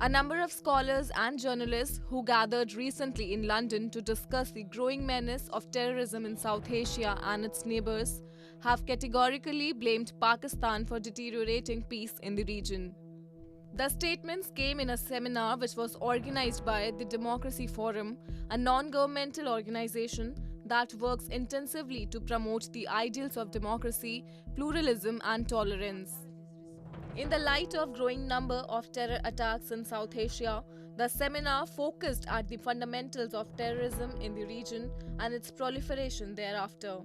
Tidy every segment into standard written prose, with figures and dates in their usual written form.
A number of scholars and journalists who gathered recently in London to discuss the growing menace of terrorism in South Asia and its neighbors have categorically blamed Pakistan for deteriorating peace in the region. The statements came in a seminar which was organized by the Democracy Forum, a non-governmental organization that works intensively to promote the ideals of democracy, pluralism and tolerance. In the light of growing number of terror attacks in South Asia, the seminar focused at the fundamentals of terrorism in the region and its proliferation thereafter.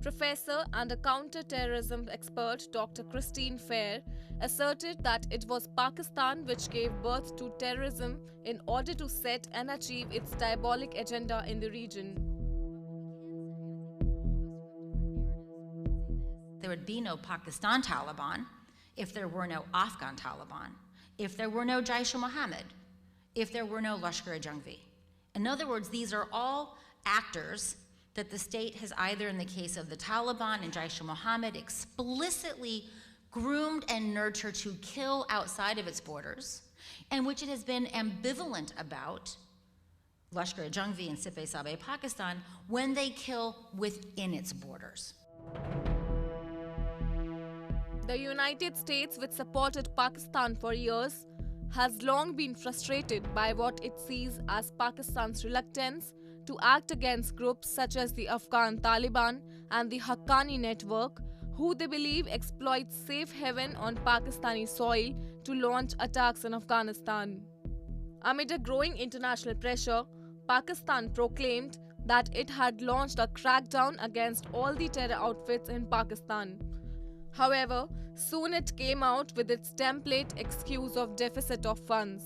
Professor and a counter-terrorism expert Dr. Christine Fair asserted that it was Pakistan which gave birth to terrorism in order to set and achieve its diabolic agenda in the region. There would be no Pakistan Taliban if there were no Afghan Taliban, if there were no Jaish-e-Mohammed, if there were no Lashkar-e-Jhangvi. In other words, these are all actors that the state has either, in the case of the Taliban and Jaish-e-Mohammed, explicitly groomed and nurtured to kill outside of its borders, and which it has been ambivalent about, Lashkar-e-Jhangvi and Sip-e-Sabeh Pakistan, when they kill within its borders. The United States, which supported Pakistan for years, has long been frustrated by what it sees as Pakistan's reluctance to act against groups such as the Afghan Taliban and the Haqqani network, who they believe exploit safe haven on Pakistani soil to launch attacks in Afghanistan. Amid a growing international pressure, Pakistan proclaimed that it had launched a crackdown against all the terror outfits in Pakistan. However, soon it came out with its template excuse of deficit of funds.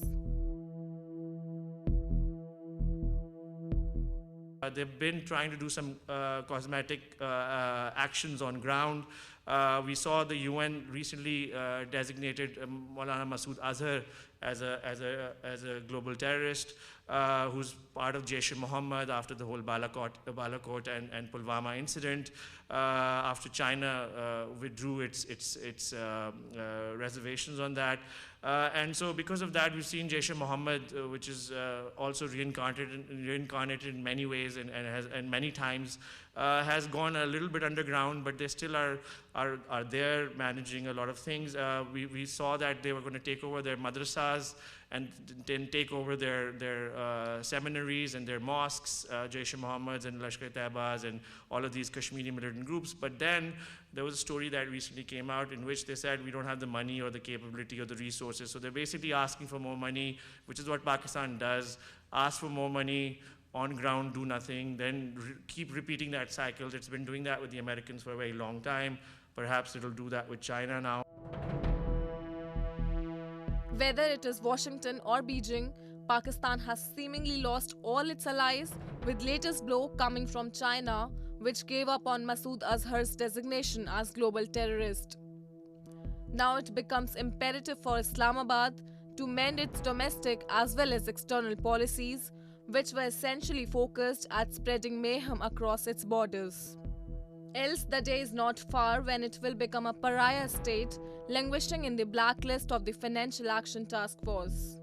They've been trying to do some cosmetic actions on ground. We saw the UN recently designated Maulana Masood Azhar as a global terrorist who's part of Jaish-e-Mohammed after the whole Balakot and Pulwama incident. After China withdrew its reservations on that. And so because of that, we've seen Jaish-e-Mohammed, which is also reincarnated in many ways and many times, has gone a little bit underground, but they still are there managing a lot of things. We saw that they were going to take over their madrasas and then take over their seminaries and their mosques, Jaish-e-Mohammed's and Lashkar-e-Taibas and all of these Kashmiri militant groups. But then there was a story that recently came out in which they said we don't have the money or the capability or the resources. So they're basically asking for more money, which is what Pakistan does. Ask for more money, on ground, do nothing, then keep repeating that cycle. It's been doing that with the Americans for a very long time. Perhaps it'll do that with China now. Whether it is Washington or Beijing, Pakistan has seemingly lost all its allies, with latest blow coming from China, which gave up on Masood Azhar's designation as global terrorist. Now it becomes imperative for Islamabad to mend its domestic as well as external policies, which were essentially focused at spreading mayhem across its borders. Else the day is not far when it will become a pariah state, languishing in the blacklist of the Financial Action Task Force.